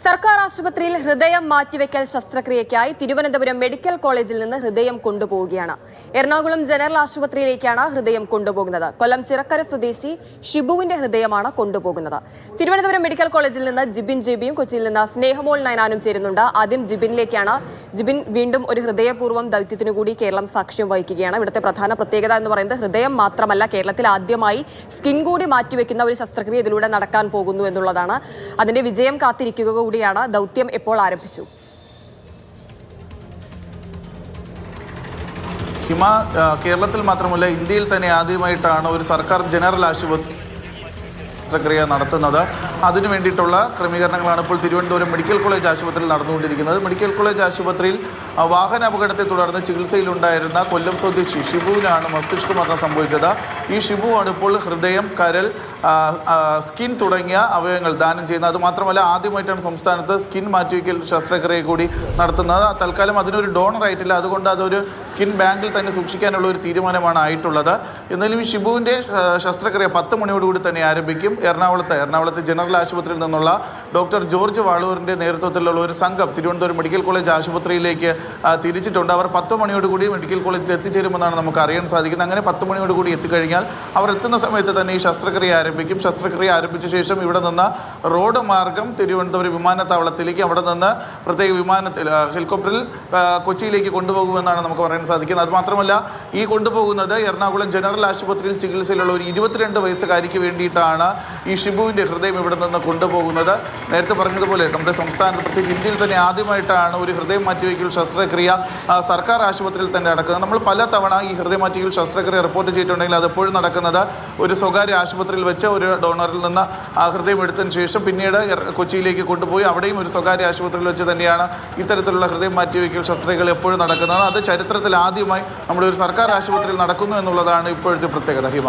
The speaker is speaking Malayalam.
സർക്കാർ ആശുപത്രിയിൽ ഹൃദയം മാറ്റിവെക്കൽ ശസ്ത്രക്രിയയ്ക്കായി തിരുവനന്തപുരം മെഡിക്കൽ കോളേജിൽ നിന്ന് ഹൃദയം കൊണ്ടുപോവുകയാണ്. എറണാകുളം ജനറൽ ആശുപത്രിയിലേക്കാണ് ഹൃദയം കൊണ്ടുപോകുന്നത്. കൊല്ലം ചിറക്കര സ്വദേശി ഷിബുവിന്റെ ഹൃദയമാണ് കൊണ്ടുപോകുന്നത്. തിരുവനന്തപുരം മെഡിക്കൽ കോളേജിൽ നിന്ന് ജിബിൻ ജെബിയും കൊച്ചിയിൽ നിന്ന് സ്നേഹമോൾ നയനാനും ചേരുന്നുണ്ട്. ആദ്യം ജിബിനിലേക്കാണ്. ജിബിൻ, വീണ്ടും ഒരു ഹൃദയപൂർവ്വം ദൗത്യത്തിനു കൂടി കേരളം സാക്ഷ്യം വഹിക്കുകയാണ്. ഇവിടുത്തെ പ്രധാന പ്രത്യേകത എന്ന് പറയുന്നത് ഹൃദയം മാത്രമല്ല, കേരളത്തിൽ ആദ്യമായി സ്കിൻ കൂടി മാറ്റിവെക്കുന്ന ഒരു ശസ്ത്രക്രിയ ഇതിലൂടെ നടക്കാൻ പോകുന്നു എന്നുള്ളതാണ്. അതിന്റെ വിജയം കാത്തിരിക്കുക കൂടിയാണ്. ദൗത്യം എപ്പോൾ ആരംഭിച്ചു? ഹിമ, കേരളത്തിൽ മാത്രമല്ല ഇന്ത്യയിൽ തന്നെ ആദ്യമായിട്ടാണ് ഒരു സർക്കാർ ജനറൽ ആശുപത്രി ശസ്ത്രക്രിയ നടത്തുന്നത്. അതിനു വേണ്ടിയിട്ടുള്ള ക്രമീകരണങ്ങളാണ് ഇപ്പോൾ തിരുവനന്തപുരം മെഡിക്കൽ കോളേജ് ആശുപത്രിയിൽ നടന്നുകൊണ്ടിരിക്കുന്നത്. മെഡിക്കൽ കോളേജ് ആശുപത്രിയിൽ വാഹന അപകടത്തെ തുടർന്ന് ചികിത്സയിലുണ്ടായിരുന്ന കൊല്ലം സ്വദേശി ഷിബുവിനാണ് മസ്തിഷ്ക മരണം സംഭവിച്ചത്. ഈ ഷിബുവാണ് ഇപ്പോൾ ഹൃദയം, കരൾ, സ്കിൻ തുടങ്ങിയ അവയവങ്ങൾ ദാനം ചെയ്യുന്നത്. അതുമാത്രമല്ല, ആദ്യമായിട്ടാണ് സംസ്ഥാനത്ത് സ്കിൻ മാറ്റിവെക്കൽ ശസ്ത്രക്രിയ കൂടി നടത്തുന്നത്. തൽക്കാലം അതിനൊരു ഡോണർ ആയിട്ടില്ല. അതുകൊണ്ട് അതൊരു സ്കിൻ ബാങ്കിൽ തന്നെ സൂക്ഷിക്കാനുള്ള ഒരു തീരുമാനമാണ് ആയിട്ടുള്ളത്. എന്നാലും ഈ ഷിബുവിൻ്റെ ശസ്ത്രക്രിയ 10 മണിയോടുകൂടി തന്നെ ആരംഭിക്കും. എറണാകുളത്ത് ജനറൽ ആശുപത്രിയിൽ നിന്നുള്ള ഡോക്ടർ ജോർജ് വാളൂരിൻ്റെ നേതൃത്വത്തിലുള്ള ഒരു സംഘം തിരുവനന്തപുരം മെഡിക്കൽ കോളേജ് ആശുപത്രിയിലേക്ക് തിരിച്ചിട്ടുണ്ട്. അവർ 10 മണിയോടുകൂടി മെഡിക്കൽ കോളേജിൽ എത്തിച്ചേരുമെന്നാണ് നമുക്ക് അറിയാൻ സാധിക്കുന്നത്. അങ്ങനെ 10 മണിയോടുകൂടി എത്തിക്കഴിഞ്ഞാൽ അവർ എത്തുന്ന സമയത്ത് തന്നെ ഈ ശസ്ത്രക്രിയ ആരംഭിക്കും. ശസ്ത്രക്രിയ ആരംഭിച്ച ശേഷം ഇവിടെ നിന്ന് റോഡ് മാർഗം തിരുവനന്തപുരം വിമാനത്താവളത്തിലേക്ക്, അവിടെ നിന്ന് പ്രത്യേക വിമാനത്തിൽ ഹെലികോപ്റ്ററിൽ കൊച്ചിയിലേക്ക് കൊണ്ടുപോകുമെന്നാണ് നമുക്ക് പറയാൻ സാധിക്കുന്നത്. അതുമാത്രമല്ല, ഈ കൊണ്ടുപോകുന്നത് എറണാകുളം ജനറൽ ആശുപത്രിയിൽ ചികിത്സയിലുള്ള ഒരു 22 വയസ്സുകാരിക്ക് വേണ്ടിയിട്ടാണ് ഈ ഷിബുവിൻ്റെ ഹൃദയം ഇവിടെ നിന്ന് കൊണ്ടുപോകുന്നത്. നേരത്തെ പറഞ്ഞതുപോലെ നമ്മുടെ സംസ്ഥാനത്ത്, പ്രത്യേകിച്ച് ഇന്ത്യയിൽ തന്നെ ആദ്യമായിട്ടാണ് ഒരു ഹൃദയം മാറ്റിവെക്കൽ ശസ്ത്രക്രിയ സർക്കാർ ആശുപത്രിയിൽ തന്നെ നടക്കുന്നത്. നമ്മൾ പല തവണ ഈ ഹൃദയം മാറ്റിവെക്കൽ ശസ്ത്രക്രിയ റിപ്പോർട്ട് ചെയ്തിട്ടുണ്ടെങ്കിൽ അതെപ്പോഴും നടക്കുന്നത് ഒരു സ്വകാര്യ ആശുപത്രിയിൽ വെച്ച് ഒരു ഡോണറിൽ നിന്ന് ഹൃദയം എടുത്തതിന് ശേഷം പിന്നീട് കൊച്ചിയിലേക്ക് കൊണ്ടുപോയി അവിടെയും ഒരു സ്വകാര്യ ആശുപത്രിയിൽ വെച്ച് തന്നെയാണ് ഇത്തരത്തിലുള്ള ഹൃദയം മാറ്റിവെക്കൽ ശസ്ത്രക്രിയകൾ എപ്പോഴും നടക്കുന്നത്. അത് ചരിത്രത്തിൽ ആദ്യമായി നമ്മുടെ ഒരു സർക്കാർ ആശുപത്രിയിൽ നടക്കുന്നു എന്നുള്ളതാണ് ഇപ്പോഴത്തെ പ്രത്യേകത. ഹിമ.